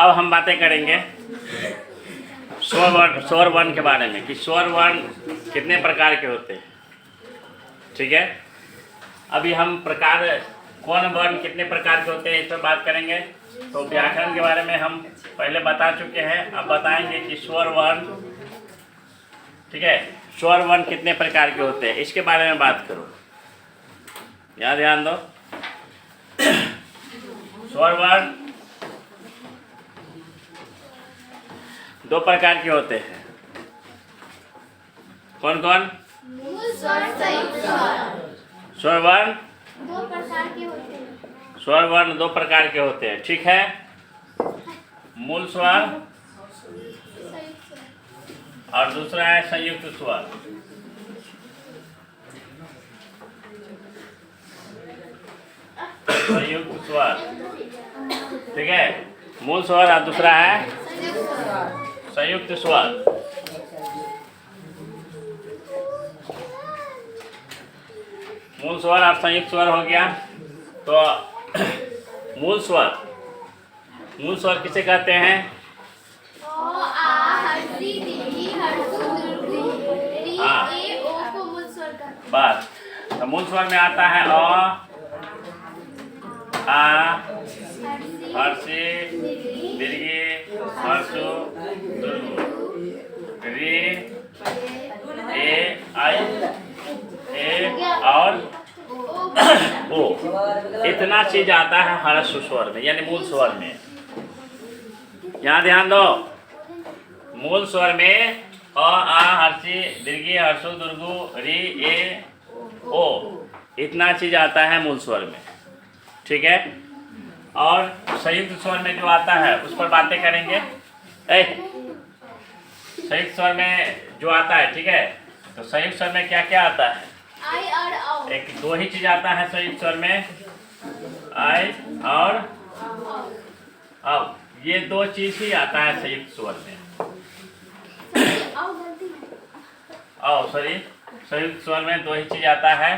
अब हम बातें करेंगे स्वर वर्ण के बारे में कि स्वर वर्ण कितने प्रकार के होते हैं। ठीक है, अभी हम प्रकार कौन वर्ण कितने प्रकार के होते हैं इस पर बात करेंगे। तो व्याकरण के बारे में हम पहले बता चुके हैं, अब बताएंगे कि स्वर वर्ण, ठीक है, स्वर वर्ण कितने प्रकार के होते हैं इसके बारे में बात करो। यहाँ ध्यान दो, स्वर वर्ण दो प्रकार के होते हैं। कौन कौन? स्वर वर्ण दो प्रकार के होते हैं। स्वर वर्ण दो प्रकार के होते हैं, ठीक है। मूल स्वर और दूसरा है संयुक्त स्वर। संयुक्त स्वर, ठीक है। मूल स्वर और दूसरा है संयुक्त स्वर। मूल स्वर और संयुक्त स्वर हो गया। तो मूल स्वर किसे कहते हैं? बस, तो मूल स्वर में आता है अ, आ, हर्षी, दीर्घी, हर्षु, दुर्गु, री, ए, आई, ए और ओ। इतना चीज आता है ह्रस्व स्वर में, यानी मूल स्वर में। यहाँ ध्यान दो, मूल स्वर में अ, आ, हर्षी, दीर्घी, हर्षु, दुर्गु, री, ए, ओ, इतना चीज आता है मूल स्वर में, ठीक है। और संयुक्त स्वर में जो आता है उस पर बातें करेंगे। संयुक्त स्वर में जो आता है, ठीक है, तो संयुक्त स्वर में क्या क्या आता है? आई और औ। एक दो ही चीज आता है संयुक्त स्वर में, आई और औ। ये दो चीज ही आता है संयुक्त स्वर में। औ, सॉरी, संयुक्त स्वर में दो ही चीज आता है,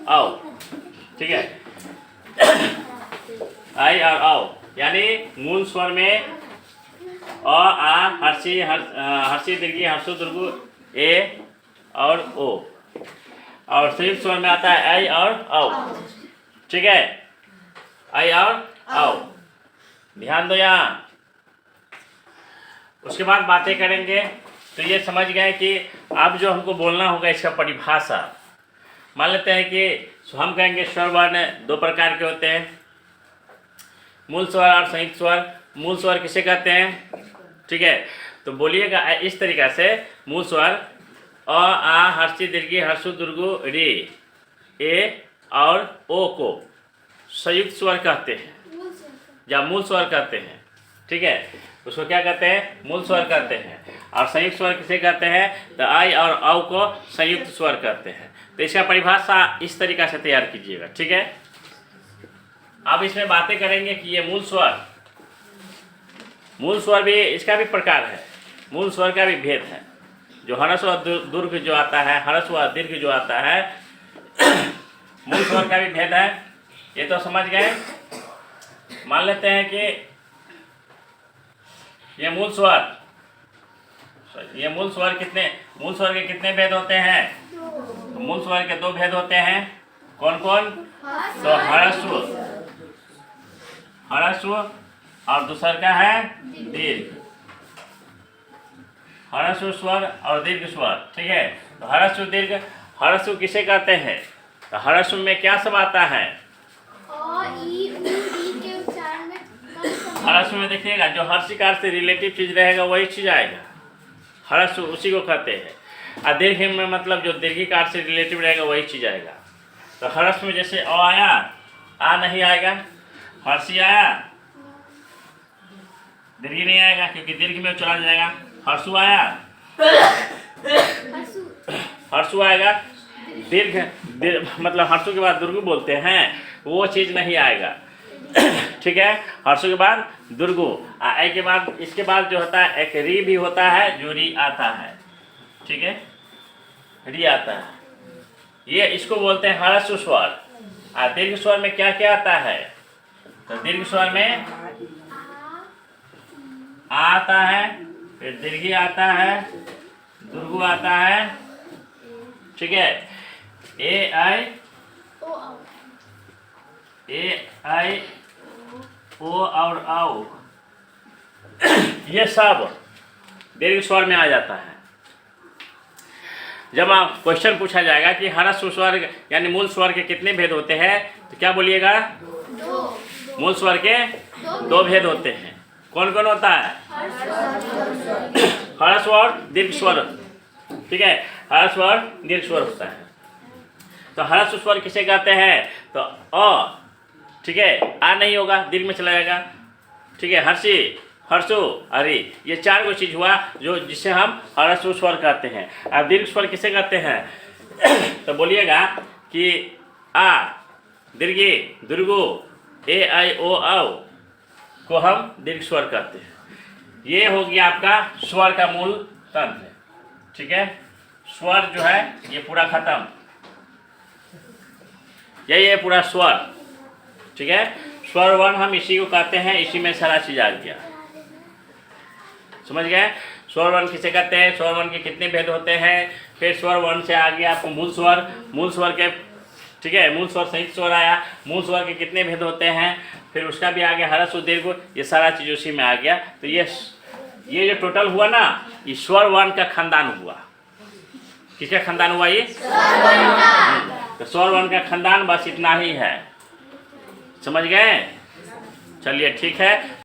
औ, ठीक है। आई और औ, यानी मूल स्वर में अ, आ, हर्षी, दीर्घी, हर्षु, दुर्गु, ए और ओ। और संयुक्त स्वर में आता है आई और औ, ठीक है, आई और औ। ध्यान दो यहाँ। उसके बाद बातें करेंगे। तो ये समझ गए कि अब जो हमको बोलना होगा इसका परिभाषा। मान लेते हैं कि हम कहेंगे स्वर वर्ण दो प्रकार के होते हैं, मूल स्वर और संयुक्त स्वर। मूल स्वर किसे कहते हैं? ठीक है, तो बोलिएगा इस तरीक़ा से, मूल स्वर अ, आ, हर्षी, दीर्घी, हर्षु, दुर्गु, री, ए और ओ को संयुक्त स्वर कहते हैं या मूल स्वर कहते हैं, ठीक है। उसको क्या कहते हैं? मूल स्वर कहते हैं। और संयुक्त स्वर किसे कहते हैं? तो आई और औ को संयुक्त स्वर कहते हैं। तो इसका परिभाषा इस तरीक़ा से तैयार कीजिएगा, ठीक है। अब इसमें बातें करेंगे कि ये मूल स्वर भी, इसका भी प्रकार है, मूल स्वर का भी भेद है। जो ह्रस्व और दीर्घ जो आता है, ह्रस्व और दीर्घ जो आता है, मूल स्वर का भी भेद है। ये तो समझ गए। मान लेते हैं कि ये मूल स्वर के कितने भेद होते हैं? तो मूल स्वर के दो भेद होते हैं। कौन कौन? तो ह्रस्व और दूसरा का है दीर्घ। ह्रस्व स्वर और दीर्घ स्वर, ठीक है। तो ह्रस्व दीर्घ, ह्रस्व किसे कहते हैं? तो ह्रस्व में क्या सब आता है? ह्रस्व में देखिएगा जो हर्षिकार से रिलेटिव चीज रहेगा वही चीज आएगा, ह्रस्व उसी को कहते हैं। और दीर्घ में मतलब जो दीर्घिकार से रिलेटिव रहेगा वही चीज आएगा। तो ह्रस्व में जैसे अ आया, आ नहीं आएगा। हर्षी आया, दीर्घ नहीं आएगा क्योंकि दीर्घ में चला जाएगा। हर्षु आया, हर्षु आएगा। दीर्घ मतलब हर्षु के बाद दुर्गु बोलते हैं, वो चीज़ नहीं आएगा, ठीक है। हर्षु के बाद दुर्गु, ए के बाद, इसके बाद जो होता है एक री भी होता है, जो री आता है, ठीक है, री आता है। ये इसको बोलते हैं ह्रस्व स्वर। दीर्घ स्वर में क्या क्या आता है? तो दीर्घ स्वर में आ आता है, फिर दीर्घी आता है, दुर्गु आता है, ठीक है। ए आई ओ आओ। ए आई ओ और आओ ये सब दीर्घ स्वर में आ जाता है। जब आप क्वेश्चन पूछा जाएगा कि ह्रस्व स्वर यानी मूल स्वर के कितने भेद होते हैं, तो क्या बोलिएगा? दो। मूल स्वर के दो भेद होते हैं। कौन कौन होता है? ह्रस्व और दीर्घ स्वर, ठीक है। ह्रस्व और दीर्घ स्वर होता है। तो ह्रस्व स्वर किसे कहते हैं? तो अ, ठीक है, आ नहीं होगा, दीर्घ में चला जाएगा, ठीक है। हर्षी, हर्षो, अरे, ये चार गो चीज हुआ जो जिसे हम ह्रस्व स्वर कहते हैं। अब दीर्घ स्वर किसे कहते हैं? तो बोलिएगा कि आ, दीर्घी, दुर्गो, ए आई ओ औ को हम दीर्घ स्वर कहते हैं। ये हो गया आपका स्वर का मूल तंत्र, ठीक है। स्वर जो है ये पूरा खत्म, यही है पूरा स्वर, ठीक है। स्वर वर्ण हम इसी को कहते हैं, इसी में सारा चीज आ गया, समझ गए। स्वर वर्ण किसे कहते हैं, स्वर वर्ण के कितने भेद होते हैं। फिर स्वर वर्ण से आ गया आपको मूल स्वर, मूल स्वर के, ठीक है, मूल स्वर संयुक्त स्वर आया, मूल स्वर के कितने भेद होते हैं। फिर उसका भी आ गया ह्रस्व दीर्घ, ये सारा चीज उसी में आ गया। तो ये जो टोटल हुआ ना, ये स्वर वर्ण का खानदान हुआ। किसका खानदान हुआ ये? तो स्वर वर्ण का खानदान बस इतना ही है, समझ गए। चलिए ठीक है।